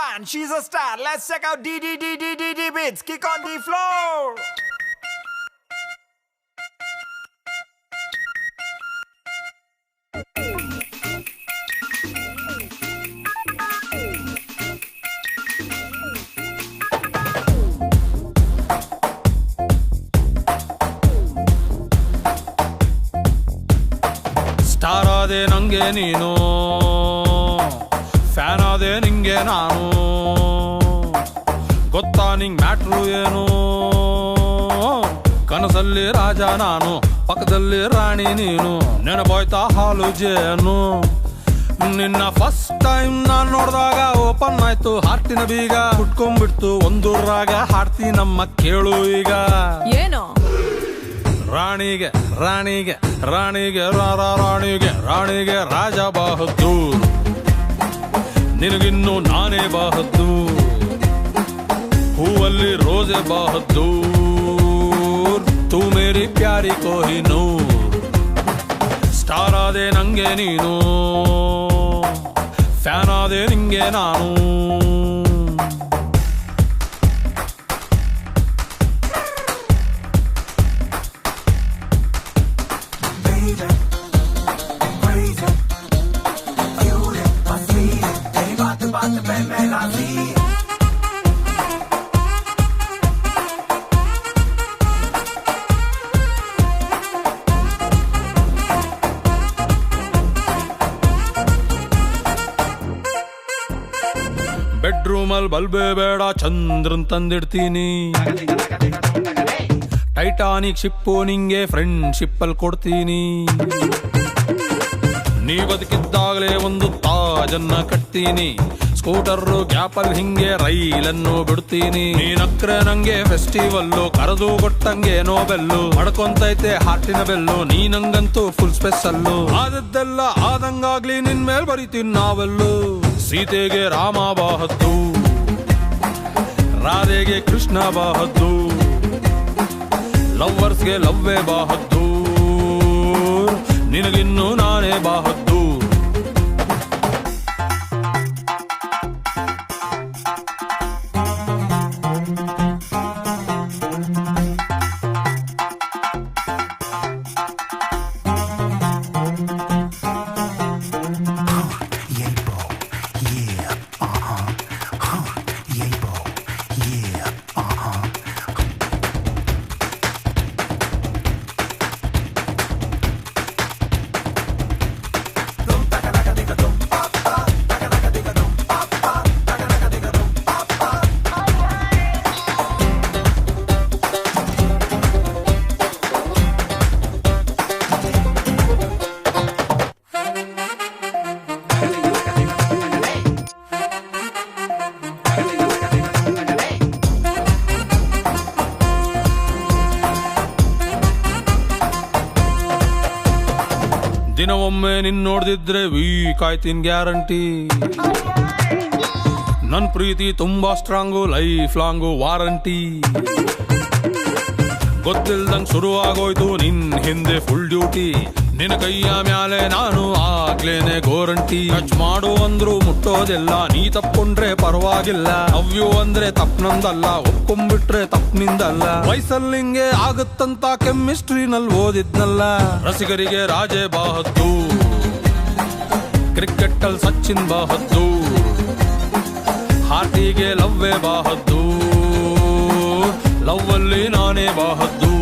fan, she's a star. Let's check out D beats. Kick on the floor. Star ಆದೆ ನಂಗೆ ನೀನು, fan ಆದೆ ನಿಂಗೆ ನಾನು. ಗೊತ್ತಾ ನಿಂಗ್ ಮ್ಯಾಟ್ರು ಏನು? ಕನಸಲ್ಲಿ ರಾಜ ನಾನು, ಪಕ್ಕದಲ್ಲಿ ರಾಣಿ ನೀನು. ನೆನಪಾಯ್ತಾ ಹಾಲು ಜೇನು? ನಿನ್ನ ಫಸ್ಟ್ ಟೈಮ್ ನಾನ್ ನೋಡ್ದಾಗ ಓಪನ್ ಆಯ್ತು ಹಾರ್ಟಿನ ಬೀಗ. ಹುಟ್ಕೊಂಡ್ಬಿಡ್ತು ಒಂದು ರಾಗ, ಹಾಡ್ತೀನಮ್ಮ ಕೇಳು ಈಗ. ಏನು? ರಾಣಿಗೆ ರಾಣಿಗೆ ರಾಣಿಗೆ ರಾಣಿಗೆ ರಾಣಿಗೆ ರಾಜ ಬಹದ್ದೂರ್, ನಿನಗಿನ್ನು ನಾನೇ ಬಹದ್ದೂರ್. ಹೂವಲ್ಲಿ ರೋಜೆ ಬಹದ್ದೂರ್, ತೂ ಮೇರಿ ಪ್ಯಾರಿ ಕೊಹಿನೂರ್. ಸ್ಟಾರ್ ಆದೆ ನಂಗೆ ನೀನು, ಫ್ಯಾನ್ ಆದೆ ನಿಂಗೆ ನಾನು. ಬೆಡ್ರೂಮಲ್ ಬಲ್ಬೆ ಬೇಡ, ಚಂದ್ರನ್ ತಂದಿಡ್ತೀನಿ. ಟೈಟಾನಿಕ್ ಶಿಪ್ಪು ನಿಂಗೆ ಫ್ರೆಂಡ್ಶಿಪ್ ಅಲ್ಲಿ ಕೊಡ್ತೀನಿ. ನೀ ಬದುಕಿದ್ದಾಗಲೇ ಒಂದು ತಾಜನ್ನ ಕಟ್ತೀನಿ. ಸ್ಕೂಟರ್ ಗ್ಯಾಪಲ್ ಹಿಂಗೆ ರೈಲನ್ನು ಬಿಡ್ತೀನಿ. ನೀನಕ್ರೆ ನಂಗೆ ಫೆಸ್ಟಿವಲ್ಲು, ಕರೆದು ಕೊಟ್ಟಂಗೆ ನೋಬೆಲ್ಲು. ಮಡ್ಕೊಂತೈತೆ ಹಾರ್ಟಿನ ಬೆಲ್ಲು, ನೀನಂಗಂತೂ ಫುಲ್ ಸ್ಪೆಷಲ್ಲು. ಆದದ್ದೆಲ್ಲ ಆದಂಗಾಗ್ಲಿ ನಿನ್ ಮೇಲ್ ಬರೀತೀನಿ ನಾವೆಲ್ಲು. ಸೀತೆಗೆ ರಾಮ ಬಹದ್ದೂರ್, ರಾಧೆಗೆ ಕೃಷ್ಣ ಬಹದ್ದೂರ್, ಲವ್ವರ್ಸ್ಗೆ ಲವ್ವೇ ಬಹದ್ದೂರ್, ನಿನಗಿನ್ನು ನಾನೇ ಬಹದ್ದೂರ್. ದಿನವೊಮ್ಮೆ ನಿನ್ ನೋಡ್ದಿದ್ರೆ ವೀಕ್ ಆಯ್ತೀನ್ ಗ್ಯಾರಂಟಿ. ನನ್ ಪ್ರೀತಿ ತುಂಬಾ ಸ್ಟ್ರಾಂಗು, ಲೈಫ್ ಲಾಂಗು ವಾರಂಟಿ. ಗೊತ್ತಿಲ್ದಂಗ್ ಶುರುವಾಗೋಯ್ತು ನಿನ್ ಹಿಂದೆ ಫುಲ್ ಡ್ಯೂಟಿ. ನಿನ್ನ ಕೈಯ ಮ್ಯಾಲೆ ನಾನು ಆಗ್ಲೇನೆ ಗೋರಂಟಿ. ಟಚ್ ಮಾಡು ಅಂದ್ರು ಮುಟ್ಟೋದಿಲ್ಲ, ನೀ ತಪ್ಕೊಂಡ್ರೆ ಪರವಾಗಿಲ್ಲ. ಅವ್ಯೂ ಅಂದ್ರೆ ತಪ್ಪನಂದಲ್ಲ, ಒಪ್ಕೊಂಡ್ಬಿಟ್ರೆ ತಪ್ಪನಿಂದಲ್ಲ. ವಯಸ್ಸಲ್ಲಿಂಗೆ ಆಗುತ್ತಂತ ಕೆಮಿಸ್ಟ್ರಿನಲ್ಲಿ ಓದಿದ್ನಲ್ಲ. ರಸಿಕರಿಗೆ ರಾಜೇ ಬಹದ್ದೂರ್, ಕ್ರಿಕೆಟ್ ಅಲ್ಲಿ ಸಚಿನ್ ಬಹದ್ದೂರ್, ಹಾರ್ಟಿಗೆ ಲವ್ವೇ ಬಹದ್ದೂರ್, ಲವ್ ಅಲ್ಲಿ ನಾನೇ ಬಹದ್ದೂರ್.